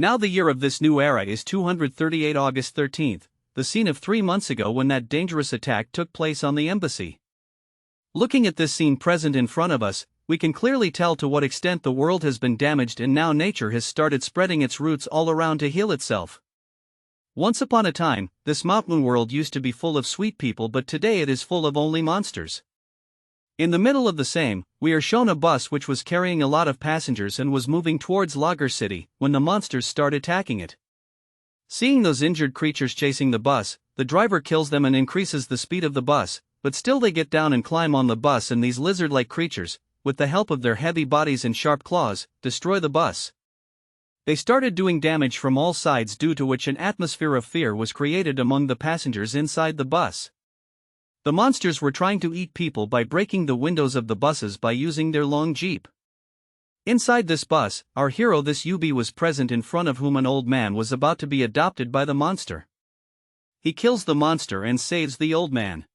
Now the year of this new era is 238 August 13th, the scene of 3 months ago when that dangerous attack took place on the embassy. Looking at this scene present in front of us, we can clearly tell to what extent the world has been damaged and now nature has started spreading its roots all around to heal itself. Once upon a time, this mountain world used to be full of sweet people, but today it is full of only monsters. In the middle of the same, we are shown a bus which was carrying a lot of passengers and was moving towards Lager City when the monsters start attacking it. Seeing those injured creatures chasing the bus, the driver kills them and increases the speed of the bus, but still they get down and climb on the bus, and these lizard-like creatures, with the help of their heavy bodies and sharp claws, destroy the bus. They started doing damage from all sides, due to which an atmosphere of fear was created among the passengers inside the bus. The monsters were trying to eat people by breaking the windows of the buses by using their long jeep. Inside this bus, our hero this Yubi was present, in front of whom an old man was about to be adopted by the monster. He kills the monster and saves the old man.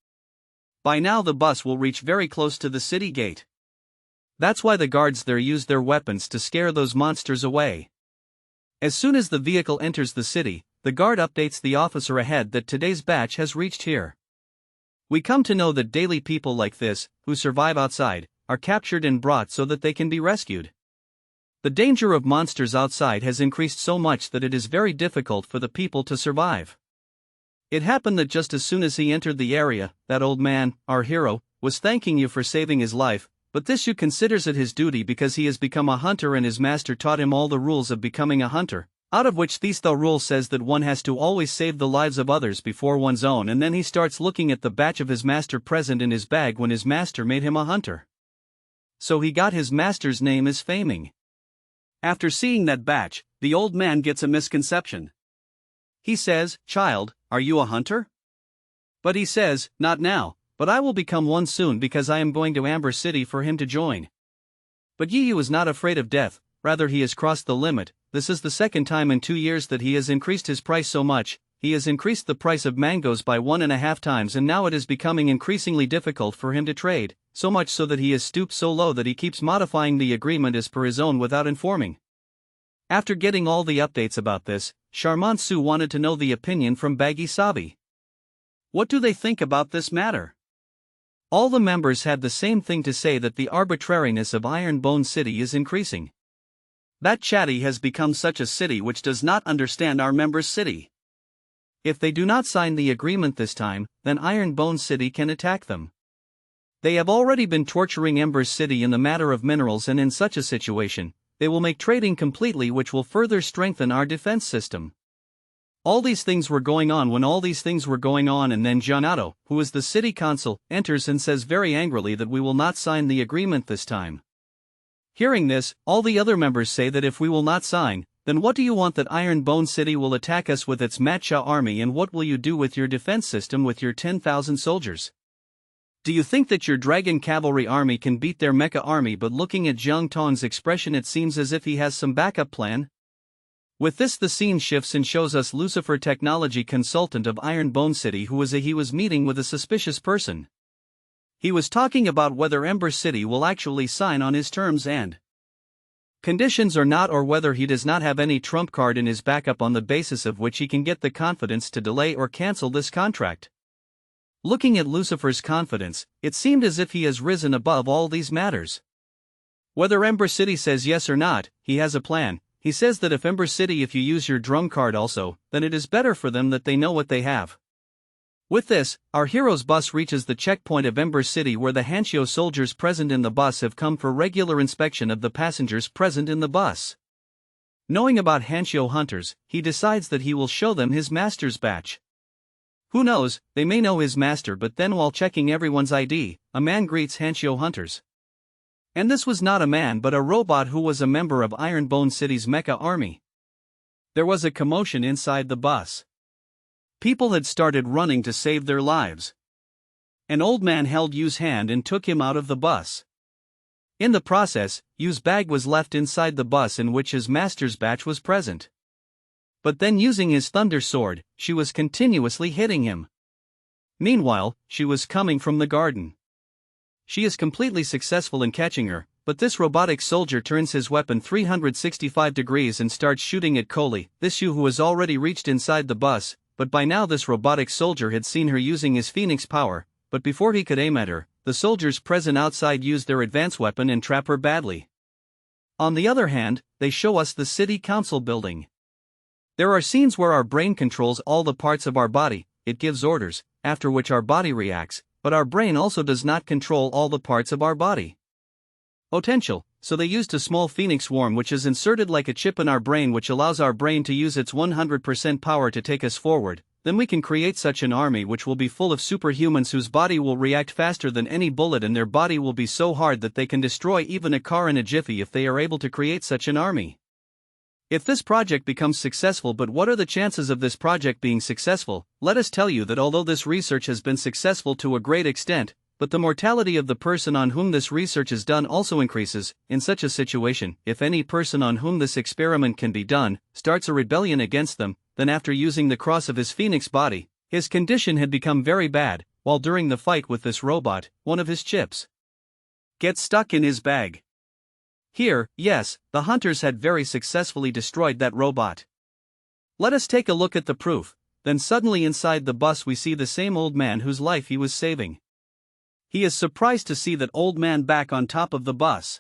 By now the bus will reach very close to the city gate. That's why the guards there use their weapons to scare those monsters away. As soon as the vehicle enters the city, the guard updates the officer ahead that today's batch has reached here. We come to know that daily people like this, who survive outside, are captured and brought so that they can be rescued. The danger of monsters outside has increased so much that it is very difficult for the people to survive. It happened that just as soon as he entered the area, that old man, our hero, was thanking you for saving his life, but this you considers it his duty because he has become a hunter and his master taught him all the rules of becoming a hunter, out of which the rule says that one has to always save the lives of others before one's own. And then he starts looking at the badge of his master present in his bag when his master made him a hunter. So he got his master's name as Faming. After seeing that badge, the old man gets a misconception. He says, "Child, are you a hunter?" But he says, "Not now, but I will become one soon because I am going to Amber City for him to join." But Yu is not afraid of death, rather he has crossed the limit. This is the second time in 2 years that he has increased his price so much. He has increased the price of mangoes by 1.5 times, and now it is becoming increasingly difficult for him to trade, so much so that he has stooped so low that he keeps modifying the agreement as per his own without informing. After getting all the updates about this, Charmant Sue wanted to know the opinion from Baggy Sabi. What do they think about this matter? All the members had the same thing to say, that the arbitrariness of Iron Bone City is increasing. That Chatty has become such a city which does not understand our members' city. If they do not sign the agreement this time, then Iron Bone City can attack them. They have already been torturing Ember City in the matter of minerals, and in such a situation, they will make trading completely, which will further strengthen our defense system. All these things were going on and then Giannato, who is the city council, enters and says very angrily that we will not sign the agreement this time. Hearing this, all the other members say that if we will not sign, then what do you want? That Iron Bone City will attack us with its matcha army, and what will you do with your defense system with your 10,000 soldiers? Do you think that your dragon cavalry army can beat their mecha army? But looking at Jiang Tong's expression, it seems as if he has some backup plan. With this the scene shifts and shows us Lucifer, technology consultant of Iron Bone City, who was meeting with a suspicious person. He was talking about whether Ember City will actually sign on his terms and conditions or not, or whether he does not have any trump card in his backup on the basis of which he can get the confidence to delay or cancel this contract. Looking at Lucifer's confidence, it seemed as if he has risen above all these matters. Whether Ember City says yes or not, he has a plan. He says that if Ember City, if you use your drum card also, then it is better for them that they know what they have. With this, our hero's bus reaches the checkpoint of Ember City, where the Hanshio soldiers present in the bus have come for regular inspection of the passengers present in the bus. Knowing about Hanshio hunters, he decides that he will show them his master's badge. Who knows, they may know his master, but then while checking everyone's ID, a man greets Hanshio hunters. And this was not a man but a robot who was a member of Iron Bone City's mecha army. There was a commotion inside the bus. People had started running to save their lives. An old man held Yu's hand and took him out of the bus. In the process, Yu's bag was left inside the bus in which his master's badge was present. But then, using his thunder sword, she was continuously hitting him. Meanwhile, she was coming from the garden. She is completely successful in catching her, but this robotic soldier turns his weapon 365 degrees and starts shooting at Coley, this Yu who has already reached inside the bus, but by now this robotic soldier had seen her using his phoenix power, but before he could aim at her, the soldiers present outside use their advanced weapon and trap her badly. On the other hand, they show us the city council building. There are scenes where our brain controls all the parts of our body, it gives orders, after which our body reacts, but our brain also does not control all the parts of our body. Potential, so they used a small phoenix worm which is inserted like a chip in our brain which allows our brain to use its 100% power to take us forward. Then we can create such an army which will be full of superhumans whose body will react faster than any bullet and their body will be so hard that they can destroy even a car in a jiffy if they are able to create such an army. If this project becomes successful, but what are the chances of this project being successful? Let us tell you that although this research has been successful to a great extent, but the mortality of the person on whom this research is done also increases. In such a situation, if any person on whom this experiment can be done starts a rebellion against them, then after using the cross of his phoenix body, his condition had become very bad, while during the fight with this robot, one of his chips gets stuck in his bag. Here, yes, the hunters had very successfully destroyed that robot. Let us take a look at the proof. Then suddenly inside the bus we see the same old man whose life he was saving. He is surprised to see that old man back on top of the bus.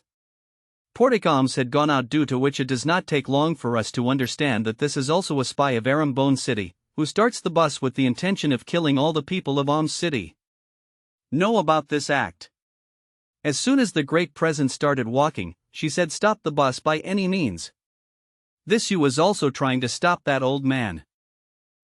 Protagonist had gone out, due to which it does not take long for us to understand that this is also a spy of Bone City, who starts the bus with the intention of killing all the people of City. Know about this act. As soon as the Great Presence started walking, she said stop the bus by any means. This Yu was also trying to stop that old man.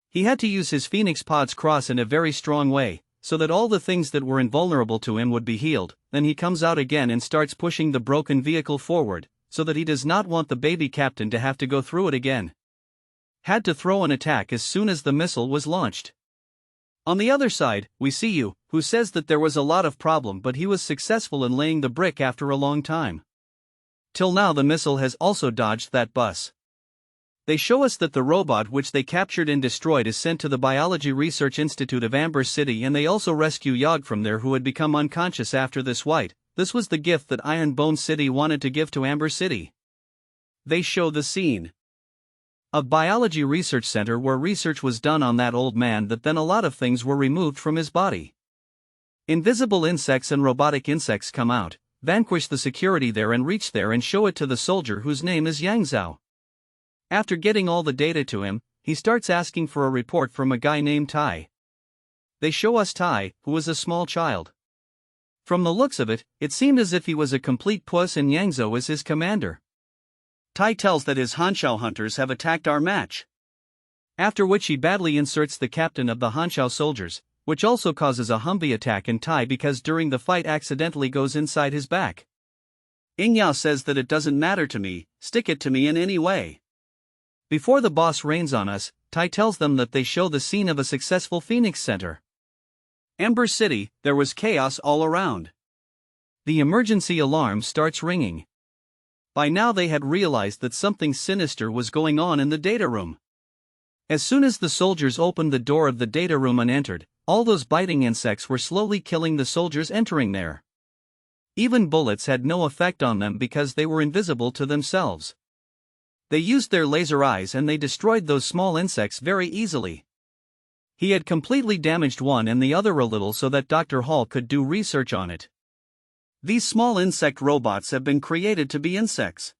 He had to use his Phoenix Pod's cross in a very strong way, so that all the things that were invulnerable to him would be healed. Then he comes out again and starts pushing the broken vehicle forward, so that he does not want the baby captain to have to go through it again. Had to throw an attack as soon as the missile was launched. On the other side, we see Yu, who says that there was a lot of problem but he was successful in laying the brick after a long time. Till now the missile has also dodged that bus. They show us that the robot which they captured and destroyed is sent to the Biology Research Institute of Amber City, and they also rescue Yog from there, who had become unconscious after this fight. This was the gift that Bone City wanted to give to Amber City. They show the scene of Biology Research Center where research was done on that old man, that then a lot of things were removed from his body. Invisible insects and robotic insects come out, vanquish the security there and reach there and show it to the soldier whose name is Yang Zhao. After getting all the data to him, he starts asking for a report from a guy named Tai. They show us Tai, who was a small child. From the looks of it, it seemed as if he was a complete puss and Yang Zhao is his commander. Tai tells that his Hanshao hunters have attacked our match. After which he badly inserts the captain of the Hanshao soldiers, which also causes a Humvee attack in Tai because during the fight accidentally goes inside his back. Yao says that it doesn't matter to me, stick it to me in any way. Before the boss rains on us, Tai tells them that they show the scene of a successful Phoenix Center. Amber City, there was chaos all around. The emergency alarm starts ringing. By now they had realized that something sinister was going on in the data room. As soon as the soldiers opened the door of the data room and entered, all those biting insects were slowly killing the soldiers entering there. Even bullets had no effect on them because they were invisible to themselves. They used their laser eyes and they destroyed those small insects very easily. He had completely damaged one and the other a little so that Dr. Hall could do research on it. These small insect robots have been created to be insects.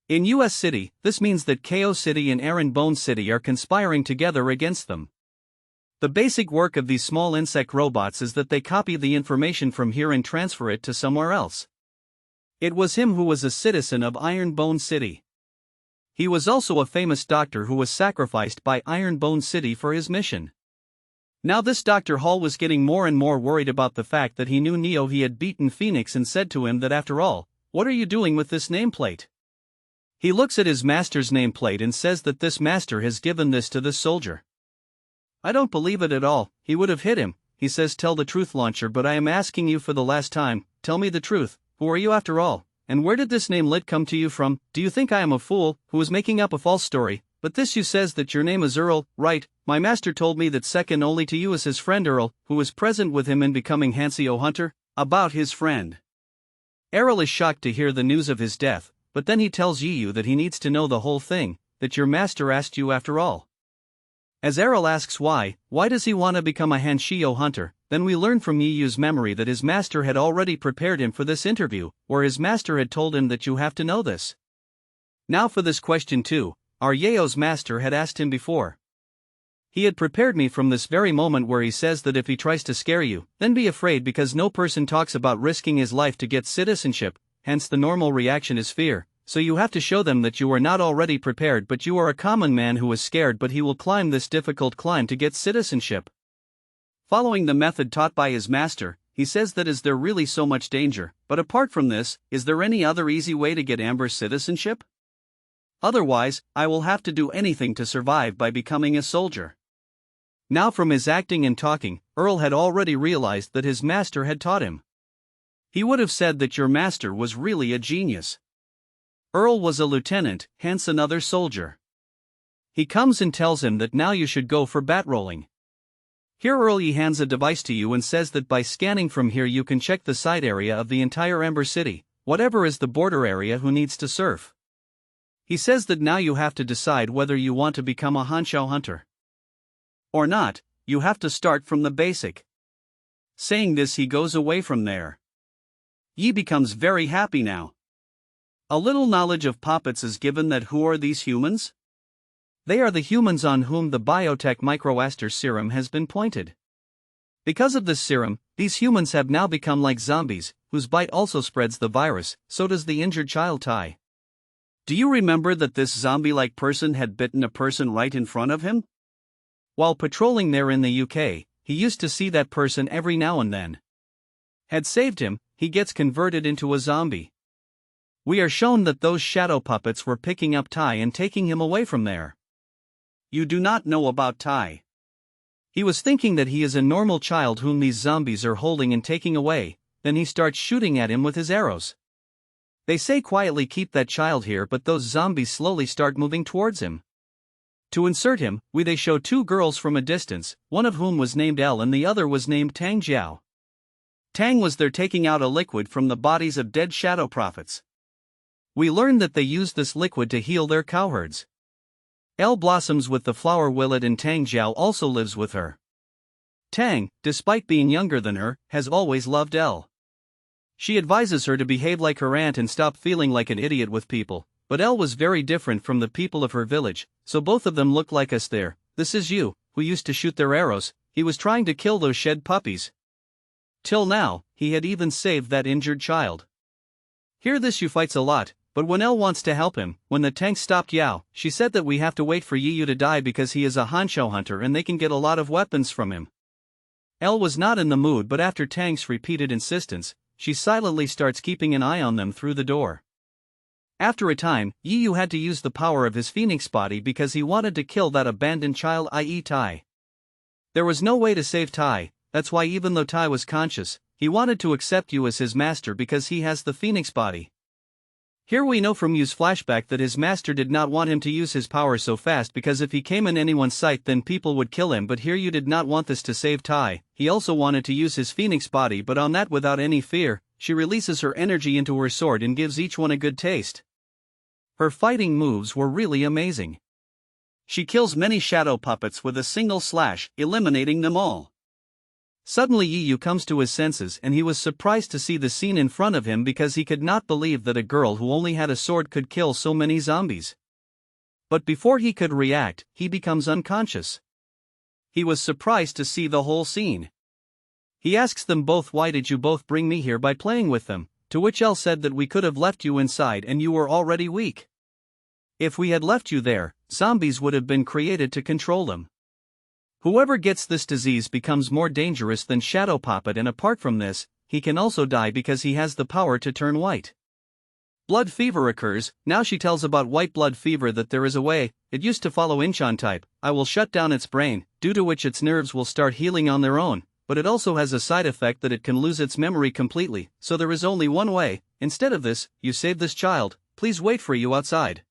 In US City, this means that KO City and Bone City are conspiring together against them. The basic work of these small insect robots is that they copy the information from here and transfer it to somewhere else. It was him who was a citizen of Bone City. He was also a famous doctor who was sacrificed by Bone City for his mission. Now this Dr. Hall was getting more and more worried about the fact that he knew Neo he had beaten Phoenix and said to him that after all, what are you doing with this nameplate? He looks at his master's nameplate and says that this master has given this to this soldier. I don't believe it at all, he would have hit him. He says tell the truth, Launcher, but I am asking you for the last time, tell me the truth, who are you after all? And where did this namelet come to you from? Do you think I am a fool, who is making up a false story? But this you says that your name is Earl, right? My master told me that second only to you is his friend Earl, who was present with him in becoming Hansio Hunter. About his friend. Errol is shocked to hear the news of his death, but then he tells Yu that he needs to know the whole thing, that your master asked you after all. As Errol asks why does he want to become a Hanshio hunter, then we learn from Yu's memory that his master had already prepared him for this interview, or his master had told him that you have to know this. Now for this question too, our Yao's master had asked him before. He had prepared me from this very moment where he says that if he tries to scare you, then be afraid because no person talks about risking his life to get citizenship, hence the normal reaction is fear, so you have to show them that you are not already prepared but you are a common man who is scared but he will climb this difficult climb to get citizenship. Following the method taught by his master, he says that is there really so much danger, but apart from this, is there any other easy way to get Amber citizenship? Otherwise, I will have to do anything to survive by becoming a soldier. Now from his acting and talking, Earl had already realized that his master had taught him. He would have said that your master was really a genius. Earl was a lieutenant, hence another soldier. He comes and tells him that now you should go for bat rolling. Here Earl hands a device to you and says that by scanning from here you can check the side area of the entire Ember City, whatever is the border area who needs to surf. He says that now you have to decide whether you want to become a Hanshio hunter or not. You have to start from the basic. Saying this he goes away from there. Yi becomes very happy now. A little knowledge of puppets is given that who are these humans? They are the humans on whom the biotech microaster serum has been pointed. Because of this serum, these humans have now become like zombies, whose bite also spreads the virus, so does the injured child Tai. Do you remember that this zombie-like person had bitten a person right in front of him? While patrolling there in the UK, he used to see that person every now and then. Had saved him, he gets converted into a zombie. We are shown that those shadow puppets were picking up Tai and taking him away from there. You do not know about Tai. He was thinking that he is a normal child whom these zombies are holding and taking away, then he starts shooting at him with his arrows. They say quietly keep that child here but those zombies slowly start moving towards him. To insert him, they show two girls from a distance, one of whom was named Elle and the other was named Tang Jiao. Tang was there taking out a liquid from the bodies of dead shadow prophets. We learn that they used this liquid to heal their cowherds. Elle blossoms with the flower Willet and Tang Jiao also lives with her. Tang, despite being younger than her, has always loved Elle. She advises her to behave like her aunt and stop feeling like an idiot with people, but Elle was very different from the people of her village, so both of them look like us there. This is Yu, who used to shoot their arrows. He was trying to kill those shed puppies. Till now, he had even saved that injured child. Here this Yu fights a lot, but when Elle wants to help him, when the tank stopped Yao, she said that we have to wait for Yu to die because he is a Hanshio hunter and they can get a lot of weapons from him. Elle was not in the mood but after Tang's repeated insistence, she silently starts keeping an eye on them through the door. After a time, Yu had to use the power of his phoenix body because he wanted to kill that abandoned child, i.e. Tai. There was no way to save Tai, that's why even though Tai was conscious, he wanted to accept Yu as his master because he has the phoenix body. Here we know from Yu's flashback that his master did not want him to use his power so fast because if he came in anyone's sight then people would kill him, but here Yu did not want this to save Tai. He also wanted to use his phoenix body, but on that without any fear, she releases her energy into her sword and gives each one a good taste. Her fighting moves were really amazing. She kills many shadow puppets with a single slash, eliminating them all. Suddenly Yu comes to his senses and he was surprised to see the scene in front of him because he could not believe that a girl who only had a sword could kill so many zombies. But before he could react, he becomes unconscious. He was surprised to see the whole scene. He asks them both, why did you both bring me here by playing with them? To which Elle said that we could have left you inside and you were already weak. If we had left you there, zombies would have been created to control them. Whoever gets this disease becomes more dangerous than Shadow Puppet, and apart from this, he can also die because he has the power to turn white. Blood fever occurs. Now she tells about white blood fever that there is a way. It used to follow Incheon type. I will shut down its brain, due to which its nerves will start healing on their own, but it also has a side effect that it can lose its memory completely, so there is only one way. Instead of this, you save this child, please wait for you outside.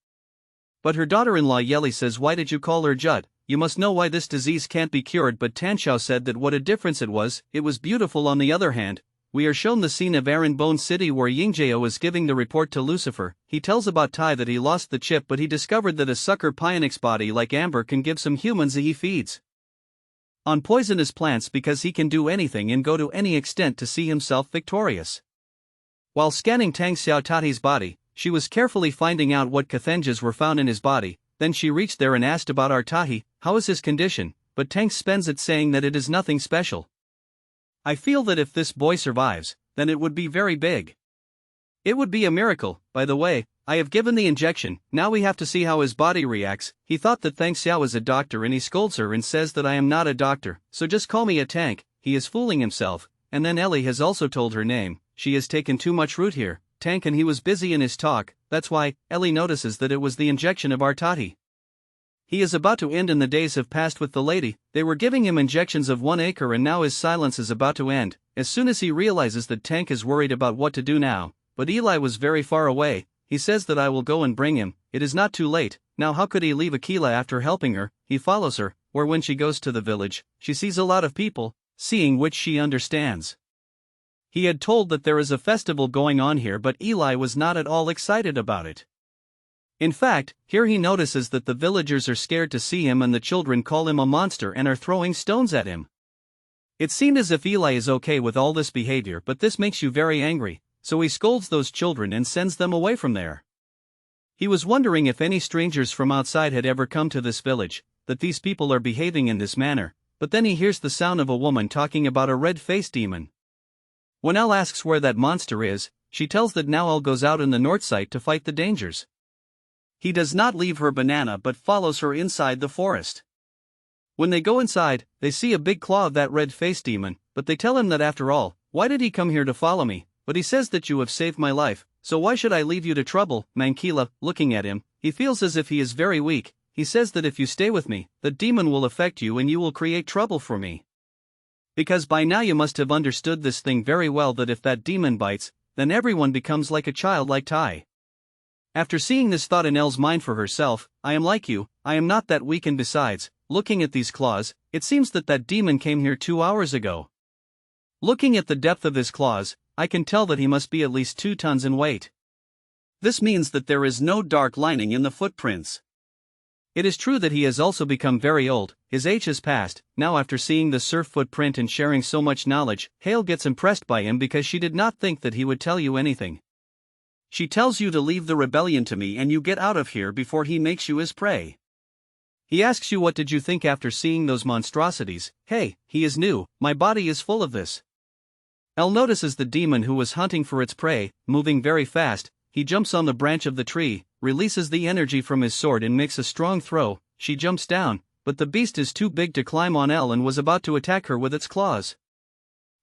But her daughter-in-law Yeli says, why did you call her Judd? You must know why this disease can't be cured, but Tanshao said that what a difference it was beautiful on the other hand. we are shown the scene of Aaron Bone City where Yingjao is giving the report to Lucifer. He tells about Tai that he lost the chip, but he discovered that a sucker Pionix body like Amber can give some humans that he feeds on poisonous plants because he can do anything and go to any extent to see himself victorious. While scanning Tang Xiaotati's body, she was carefully finding out what Kathenjas were found in his body. Then she reached there and asked about Artahi, how is his condition, but Tang spends it saying that it is nothing special. I feel that if this boy survives, then it would be very big. It would be a miracle. By the way, I have given the injection, now we have to see how his body reacts. He thought that Tang Xiao is a doctor and he scolds her and says that I am not a doctor, so just call me a tank. He is fooling himself, and then Ellie has also told her name. She has taken too much root here, tank, and he was busy in his talk. That's why Ellie notices that it was the injection of Artati. He is about to end and the days have passed with the lady. They were giving him injections of 1 acre and now his silence is about to end. As soon as he realizes that Tank is worried about what to do now, but Eli was very far away, he says that I will go and bring him. It is not too late. Now how could he leave Akila after helping her? He follows her, where when she goes to the village, she sees a lot of people, seeing which she understands. He had told that there is a festival going on here, but Eli was not at all excited about it. In fact, here he notices that the villagers are scared to see him and the children call him a monster and are throwing stones at him. It seemed as if Eli is okay with all this behavior, but this makes you very angry, so he scolds those children and sends them away from there. He was wondering if any strangers from outside had ever come to this village, that these people are behaving in this manner, but then he hears the sound of a woman talking about a red-faced demon. When Elle asks where that monster is, she tells that now Elle goes out in the north side to fight the dangers. He does not leave her banana but follows her inside the forest. When they go inside, they see a big claw of that red-faced demon, but they tell him that after all, why did he come here to follow me? But he says that you have saved my life, so why should I leave you to trouble? Mankila, looking at him, he feels as if he is very weak. He says that if you stay with me, the demon will affect you and you will create trouble for me. Because by now you must have understood this thing very well, that if that demon bites, then everyone becomes like a child like Tai. After seeing this thought in Elle's mind for herself, I am like you, I am not that weak, and besides, looking at these claws, it seems that that demon came here 2 hours ago. Looking at the depth of his claws, I can tell that he must be at least 2 tons in weight. This means that there is no dark lining in the footprints. It is true that he has also become very old, his age has passed. Now after seeing the surf footprint and sharing so much knowledge, Hale gets impressed by him because she did not think that he would tell you anything. She tells you to leave the rebellion to me and you get out of here before he makes you his prey. He asks you what did you think after seeing those monstrosities. Hey, he is new, my body is full of this. Elle notices the demon who was hunting for its prey, moving very fast. He jumps on the branch of the tree, releases the energy from his sword and makes a strong throw. She jumps down, but the beast is too big to climb on Elle and was about to attack her with its claws.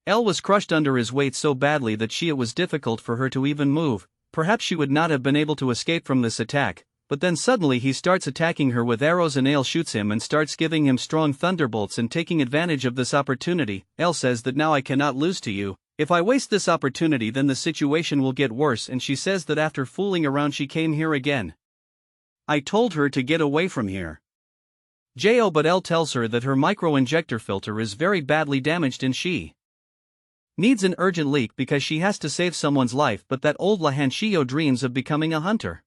Elle was crushed under his weight so badly that it was difficult for her to even move. Perhaps she would not have been able to escape from this attack, but then suddenly he starts attacking her with arrows and Elle shoots him and starts giving him strong thunderbolts and taking advantage of this opportunity. Elle says that now I cannot lose to you. If I waste this opportunity then the situation will get worse, and she says that after fooling around she came here again. I told her to get away from here. But Elle tells her that her micro-injector filter is very badly damaged and she needs an urgent leak because she has to save someone's life, but that old Lahanshio dreams of becoming a hunter.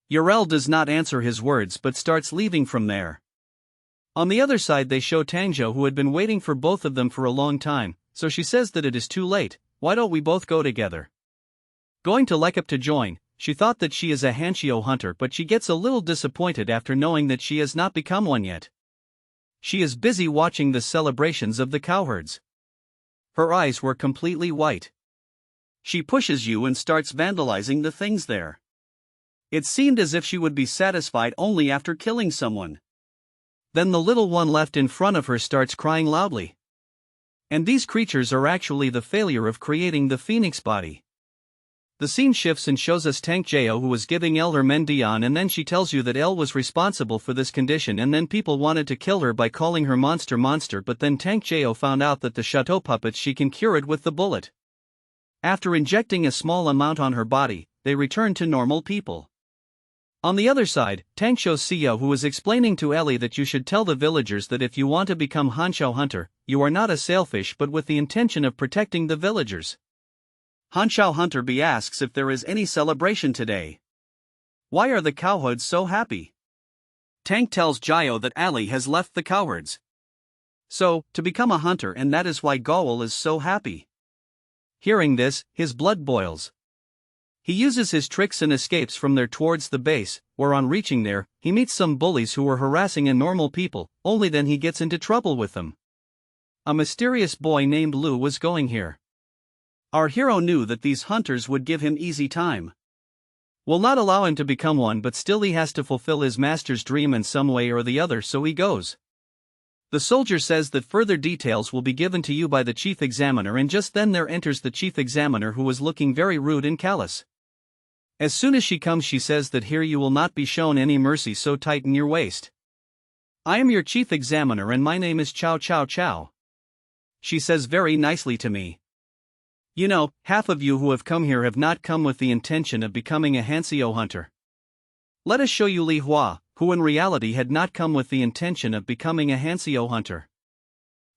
Yorel does not answer his words but starts leaving from there. On the other side they show Tangzhou, who had been waiting for both of them for a long time, so she says that it is too late. Why don't we both go together? Going to Lekup to join, she thought that she is a Hanshio hunter, but she gets a little disappointed after knowing that she has not become one yet. She is busy watching the celebrations of the cowherds. Her eyes were completely white. She pushes you and starts vandalizing the things there. It seemed as if she would be satisfied only after killing someone. Then the little one left in front of her starts crying loudly. And these creatures are actually the failure of creating the phoenix body. The scene shifts and shows us Tank Jo, who was giving Elle her Mendian, and then she tells you that Elle was responsible for this condition, and then people wanted to kill her by calling her monster, but then Tank Jo found out that the chateau puppets she can cure it with the bullet. After injecting a small amount on her body, they return to normal people. On the other side, Tangsho Seo, who is explaining to Ellie that you should tell the villagers that if you want to become Hanshou Hunter, you are not a sailfish but with the intention of protecting the villagers. Hanshou Hunter B asks if there is any celebration today. Why are the cowherds so happy? Tank tells Jio that Ali has left the cowherds. So, to become a hunter, and that is why Gowal is so happy. Hearing this, his blood boils. He uses his tricks and escapes from there towards the base, where on reaching there, he meets some bullies who were harassing normal people, only then he gets into trouble with them. A mysterious boy named Lu was going here. Our hero knew that these hunters would give him easy time. Will not allow him to become one, but still he has to fulfill his master's dream in some way or the other, so he goes. The soldier says that further details will be given to you by the chief examiner, and just then there enters the chief examiner, who was looking very rude and callous. As soon as she comes, she says that here you will not be shown any mercy, so tighten your waist. I am your chief examiner and my name is Chow Chow Chow. She says very nicely to me. You know, half of you who have come here have not come with the intention of becoming a Hanshou hunter. Let us show you Li Hua, who in reality had not come with the intention of becoming a Hanshou hunter.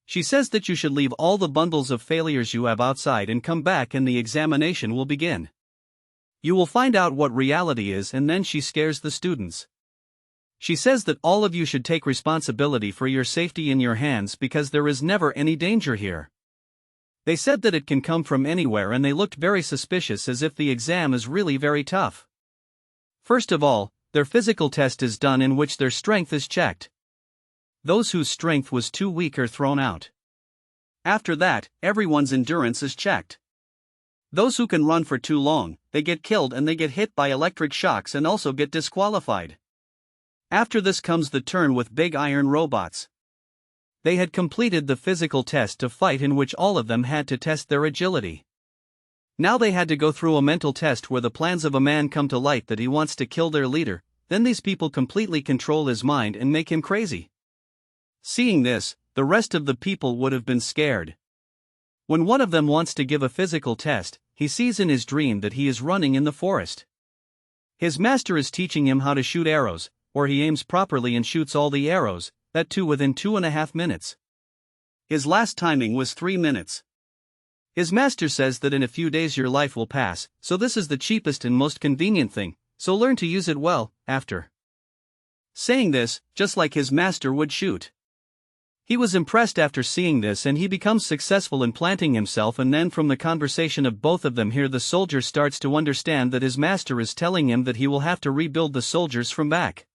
She says that you should leave all the bundles of failures you have outside and come back, and the examination will begin. You will find out what reality is, and then she scares the students. She says that all of you should take responsibility for your safety in your hands because there is never any danger here. They said that it can come from anywhere, and they looked very suspicious, as if the exam is really very tough. First of all, their physical test is done, in which their strength is checked. Those whose strength was too weak are thrown out. After that, everyone's endurance is checked. Those who can run for too long, they get killed, and they get hit by electric shocks and also get disqualified. After this comes the turn with big iron robots. They had completed the physical test to fight, in which all of them had to test their agility. Now they had to go through a mental test where the plans of a man come to light, that he wants to kill their leader, then these people completely control his mind and make him crazy. Seeing this, the rest of the people would have been scared. When one of them wants to give a physical test, he sees in his dream that he is running in the forest. His master is teaching him how to shoot arrows, or he aims properly and shoots all the arrows, that too within 2.5 minutes. His last timing was 3 minutes. His master says that in a few days your life will pass, so this is the cheapest and most convenient thing, so learn to use it well, after. Saying this, just like his master would shoot. He was impressed after seeing this, and he becomes successful in planting himself, and then from the conversation of both of them here, the soldier starts to understand that his master is telling him that he will have to rebuild the soldiers from back.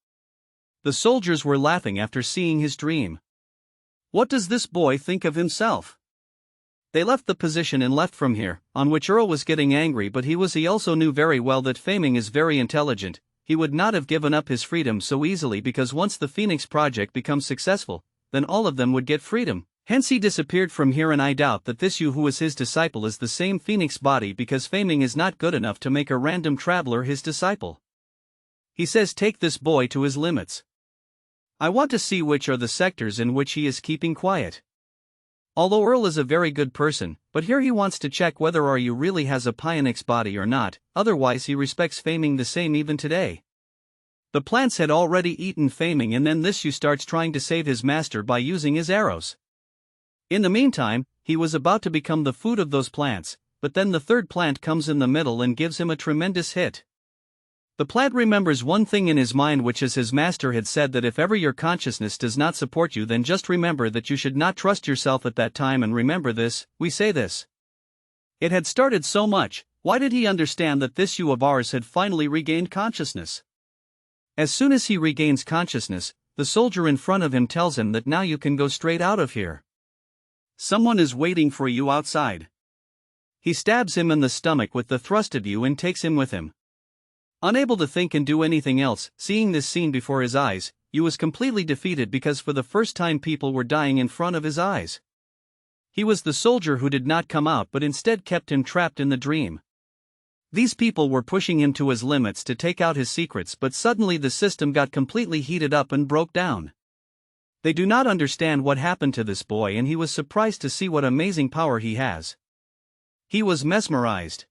The soldiers were laughing after seeing his dream. What does this boy think of himself? They left the position and left from here, on which Earl was getting angry, but he also knew very well that Faming is very intelligent. He would not have given up his freedom so easily, because once the Phoenix project becomes successful, then all of them would get freedom. Hence he disappeared from here, and I doubt that this you who is his disciple is the same Phoenix body, because Faming is not good enough to make a random traveler his disciple. He says take this boy to his limits. I want to see which are the sectors in which he is keeping quiet. Although Earl is a very good person, but here he wants to check whether Ryu really has a Pionex body or not, otherwise he respects Faming the same even today. The plants had already eaten Faming, and then this Yu starts trying to save his master by using his arrows. In the meantime, he was about to become the food of those plants, but then the third plant comes in the middle and gives him a tremendous hit. The plant remembers one thing in his mind, which is his master had said that if ever your consciousness does not support you, then just remember that you should not trust yourself at that time, and remember this, we say this. It had started so much, why did he understand that this Yu of ours had finally regained consciousness? As soon as he regains consciousness, the soldier in front of him tells him that now you can go straight out of here. Someone is waiting for you outside. He stabs him in the stomach with the thrusted Yu and takes him with him. Unable to think and do anything else, seeing this scene before his eyes, Yu was completely defeated, because for the first time people were dying in front of his eyes. He was the soldier who did not come out, but instead kept him trapped in the dream. These people were pushing him to his limits to take out his secrets, but suddenly the system got completely heated up and broke down. They do not understand what happened to this boy, and he was surprised to see what amazing power he has. He was mesmerized.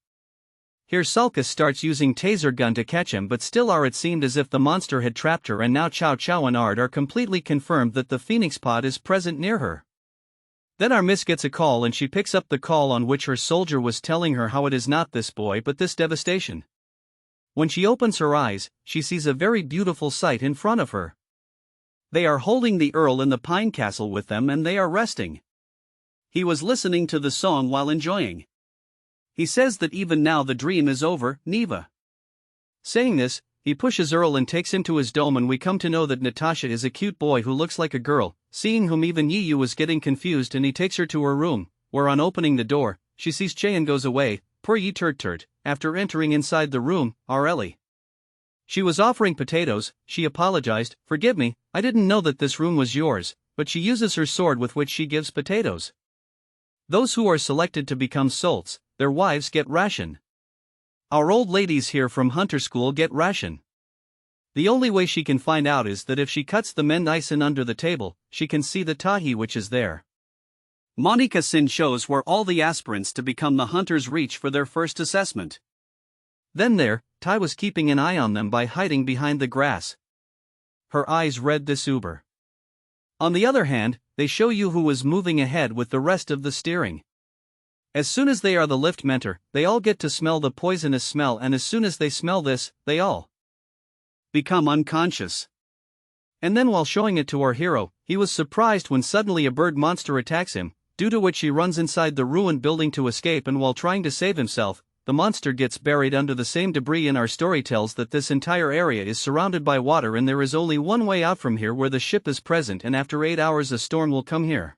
Here Sulcus starts using taser gun to catch him, but still it seemed as if the monster had trapped her, and now Chow Chow and Ard are completely confirmed that the phoenix pod is present near her. Then our miss gets a call and she picks up the call, on which her soldier was telling her how it is not this boy but this devastation. When she opens her eyes, she sees a very beautiful sight in front of her. They are holding the Earl in the Pine Castle with them, and they are resting. He was listening to the song while enjoying. He says that even now the dream is over, Neva. Saying this, he pushes Earl and takes him to his dome, and we come to know that Natasha is a cute boy who looks like a girl, seeing whom even Yiyu was getting confused, and he takes her to her room, where on opening the door, she sees Che and goes away, poor Yi Turt. After entering inside the room, our Ellie. She was offering potatoes. She apologized, "Forgive me, I didn't know that this room was yours," but she uses her sword with which she gives potatoes. Those who are selected to become Solts, their wives get ration. Our old ladies here from Hunter School get ration. The only way she can find out is that if she cuts the men ice in under the table, she can see the tahi which is there. Monica Sin shows where all the aspirants to become the hunters reach for their first assessment. Then Tai was keeping an eye on them by hiding behind the grass. Her eyes read this Uber. On the other hand, they show you who was moving ahead with the rest of the steering. As soon as they are the lift mentor, they all get to smell the poisonous smell, and as soon as they smell this, they all become unconscious. And then while showing it to our hero, he was surprised when suddenly a bird monster attacks him, due to which he runs inside the ruined building to escape, and while trying to save himself, the monster gets buried under the same debris. In our story tells that this entire area is surrounded by water and there is only one way out from here, where the ship is present, and after 8 hours a storm will come here.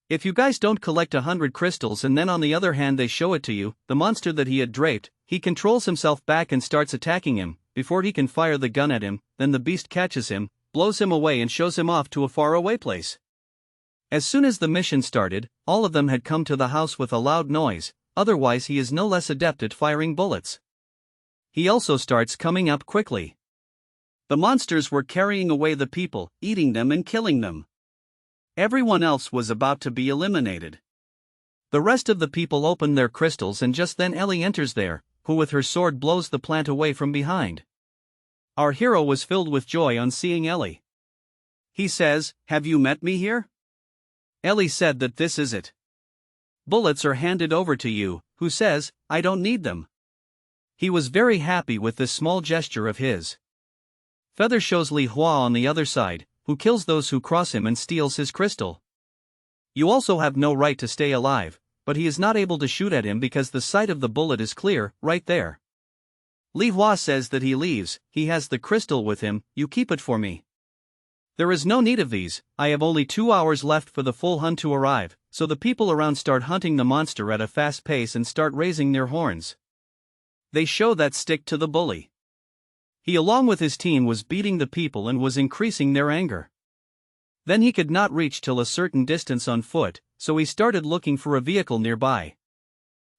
If you guys don't collect 100 crystals, and then on the other hand they show it to you, the monster that he had draped, he controls himself back and starts attacking him. Before he can fire the gun at him, then the beast catches him, blows him away and shows him off to a faraway place. As soon as the mission started, all of them had come to the house with a loud noise, otherwise he is no less adept at firing bullets. He also starts coming up quickly. The monsters were carrying away the people, eating them and killing them. Everyone else was about to be eliminated. The rest of the people open their crystals, and just then Ellie enters there, who with her sword blows the plant away from behind. Our hero was filled with joy on seeing Ellie. He says, "Have you met me here?" Ellie said that this is it. Bullets are handed over to you, who says, "I don't need them." He was very happy with this small gesture of his. Feather shows Li Hua on the other side, who kills those who cross him and steals his crystal. You also have no right to stay alive, but he is not able to shoot at him because the sight of the bullet is clear, right there. Li Hua says that he leaves, he has the crystal with him, "You keep it for me." There is no need of these, I have only 2 hours left for the full hunt to arrive, so the people around start hunting the monster at a fast pace and start raising their horns. They show that stick to the bully. He along with his team was beating the people and was increasing their anger. Then he could not reach till a certain distance on foot, so he started looking for a vehicle nearby.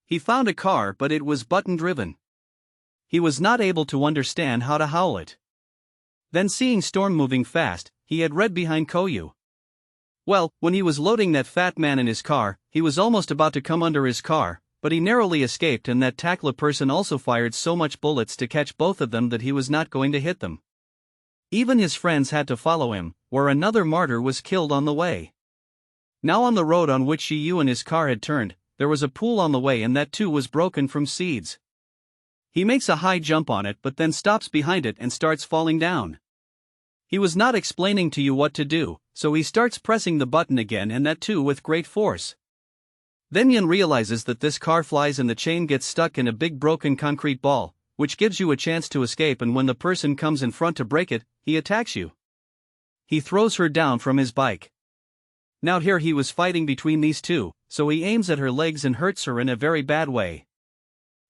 He found a car, but it was button-driven. He was not able to understand how to howl it. Then seeing Storm moving fast, he had read behind Koyu. Well, when he was loading that fat man in his car, he was almost about to come under his car, but he narrowly escaped, and that Takla person also fired so much bullets to catch both of them that he was not going to hit them. Even his friends had to follow him, where another martyr was killed on the way. Now on the road on which Shiyu and his car had turned, there was a pool on the way, and that too was broken from seeds. He makes a high jump on it but then stops behind it and starts falling down. He was not explaining to you what to do, so he starts pressing the button again, and that too with great force. Then Yin realizes that this car flies and the chain gets stuck in a big broken concrete ball, which gives you a chance to escape, and when the person comes in front to break it, he attacks you. He throws her down from his bike. Now here he was fighting between these two, so he aims at her legs and hurts her in a very bad way.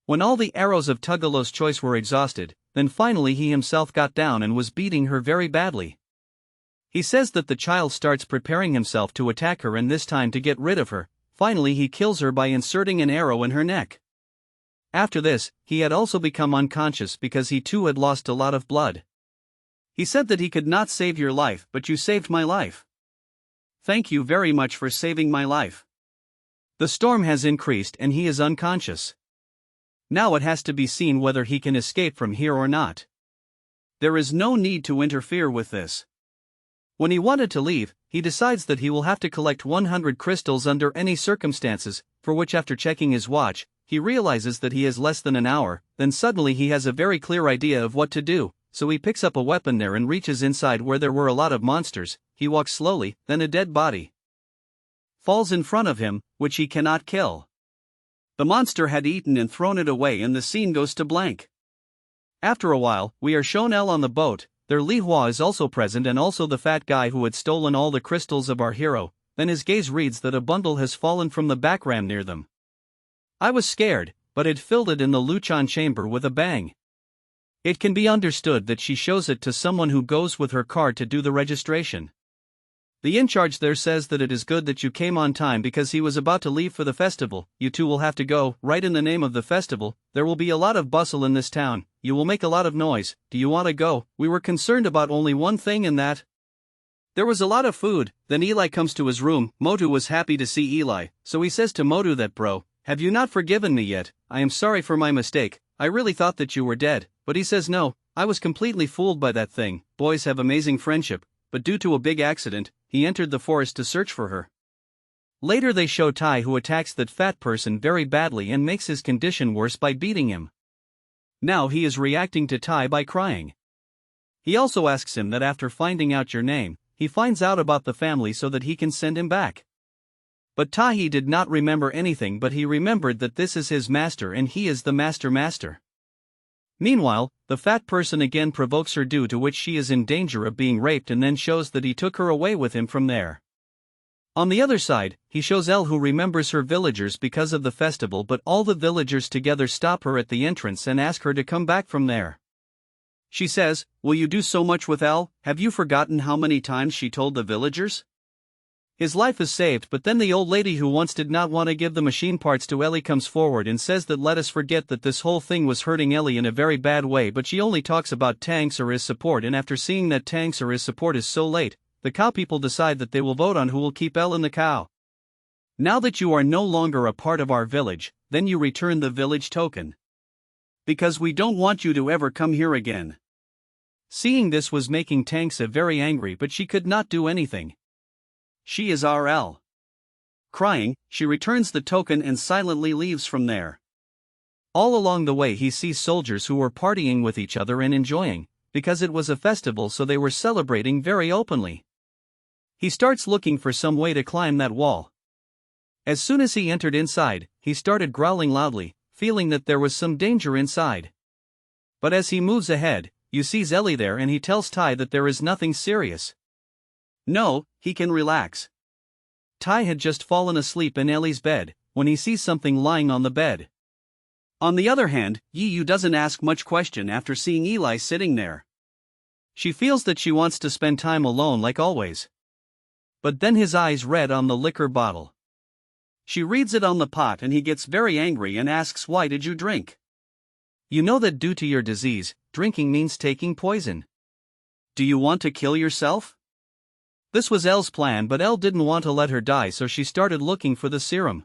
When all the arrows of Tugalo's choice were exhausted, then finally he himself got down and was beating her very badly. He says that the child starts preparing himself to attack her, and this time to get rid of her. Finally he kills her by inserting an arrow in her neck. After this, he had also become unconscious because he too had lost a lot of blood. He said that he could not save your life, but you saved my life. Thank you very much for saving my life. The storm has increased and he is unconscious. Now it has to be seen whether he can escape from here or not. There is no need to interfere with this. When he wanted to leave, he decides that he will have to collect 100 crystals under any circumstances, for which after checking his watch, he realizes that he has less than an hour. Then suddenly he has a very clear idea of what to do, so he picks up a weapon there and reaches inside where there were a lot of monsters. He walks slowly, then a dead body falls in front of him, which he cannot kill. The monster had eaten and thrown it away and the scene goes to blank. After a while, we are shown Elle on the boat. Their Li Hua is also present and also the fat guy who had stolen all the crystals of our hero. Then his gaze reads that a bundle has fallen from the background near them. I was scared, but had filled it in the Luchan chamber with a bang. It can be understood that she shows it to someone who goes with her card to do the registration. The in-charge there says that it is good that you came on time because he was about to leave for the festival. You two will have to go, right in the name of the festival. There will be a lot of bustle in this town. You will make a lot of noise. Do you want to go? We were concerned about only one thing and that. There was a lot of food. Then Eli comes to his room. Motu was happy to see Eli, so he says to Motu that bro, have you not forgiven me yet? I am sorry for my mistake. I really thought that you were dead. But he says no, I was completely fooled by that thing. Boys have amazing friendship, but due to a big accident, he entered the forest to search for her. Later they show Tai who attacks that fat person very badly and makes his condition worse by beating him. Now he is reacting to Tai by crying. He also asks him that after finding out your name, he finds out about the family so that he can send him back. But Tai did not remember anything, but he remembered that this is his master and he is the master. Meanwhile, the fat person again provokes her due to which she is in danger of being raped and then shows that he took her away with him from there. On the other side, he shows Elle who remembers her villagers because of the festival, but all the villagers together stop her at the entrance and ask her to come back from there. She says, will you do so much with Elle? Have you forgotten how many times she told the villagers? His life is saved, but then the old lady who once did not want to give the machine parts to Ellie comes forward and says that let us forget that this whole thing was hurting Ellie in a very bad way, but she only talks about tanks or his support, and after seeing that tanks or his support is so late, the cow people decide that they will vote on who will keep Elle and the cow. Now that you are no longer a part of our village, then you return the village token. Because we don't want you to ever come here again. Seeing this was making Tanksa very angry, but she could not do anything. She is RL. Crying, she returns the token and silently leaves from there. All along the way he sees soldiers who were partying with each other and enjoying, because it was a festival, so they were celebrating very openly. He starts looking for some way to climb that wall. As soon as he entered inside, he started growling loudly, feeling that there was some danger inside. But as he moves ahead, you sees Ellie there and he tells Tai that there is nothing serious. No, he can relax. Tai had just fallen asleep in Ellie's bed, when he sees something lying on the bed. On the other hand, Yiyu doesn't ask much question after seeing Eli sitting there. She feels that she wants to spend time alone like always. But then his eyes read on the liquor bottle. She reads it on the pot and he gets very angry and asks, why did you drink? You know that due to your disease, drinking means taking poison. Do you want to kill yourself? This was Elle's plan, but Elle didn't want to let her die, so she started looking for the serum.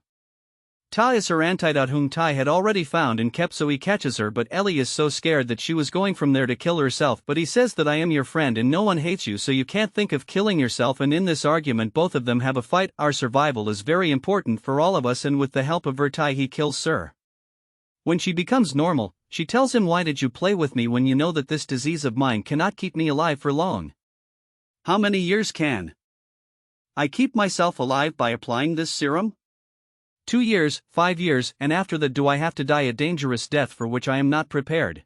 Tai is her antidote whom Tai had already found and kept, so he catches her, but Ellie is so scared that she was going from there to kill herself, but he says that I am your friend and no one hates you, so you can't think of killing yourself, and in this argument both of them have a fight. Our survival is very important for all of us, and with the help of her Tai he kills Sir. When she becomes normal, she tells him, why did you play with me when you know that this disease of mine cannot keep me alive for long? How many years can I keep myself alive by applying this serum? 2 years, 5 years, and after that do I have to die a dangerous death for which I am not prepared?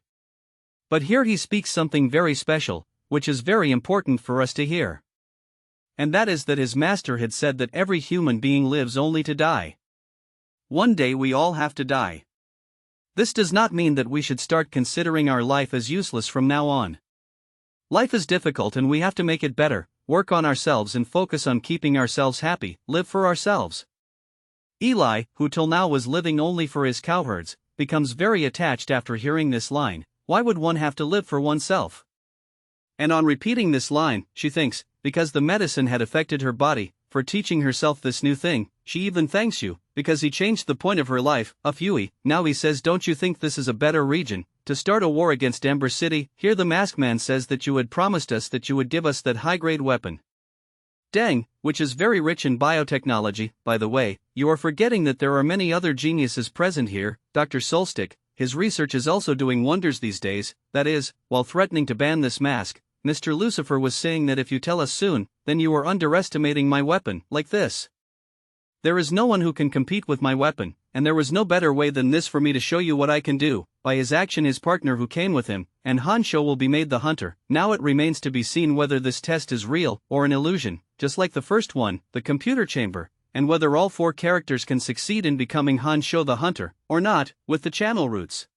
But here he speaks something very special, which is very important for us to hear. And that is that his master had said that every human being lives only to die. One day we all have to die. This does not mean that we should start considering our life as useless from now on. Life is difficult and we have to make it better, work on ourselves and focus on keeping ourselves happy, live for ourselves. Eli, who till now was living only for his cowherds, becomes very attached after hearing this line, why would one have to live for oneself? And on repeating this line, she thinks, because the medicine had affected her body, for teaching herself this new thing. She even thanks you, because he changed the point of her life. Fuey, now he says, don't you think this is a better region to start a war against Ember City? Here the masked man says that you had promised us that you would give us that high-grade weapon. Deng, which is very rich in biotechnology. By the way, you are forgetting that there are many other geniuses present here. Dr. Solstick, his research is also doing wonders these days. That is, while threatening to ban this mask, Mr. Lucifer was saying that if you tell us soon, then you are underestimating my weapon. Like this. There is no one who can compete with my weapon, and there was no better way than this for me to show you what I can do. By his action, his partner who came with him, and Hansho will be made the hunter. Now it remains to be seen whether this test is real or an illusion, just like the first one, the computer chamber, and whether all 4 characters can succeed in becoming Hansho the hunter, or not, with the channel routes.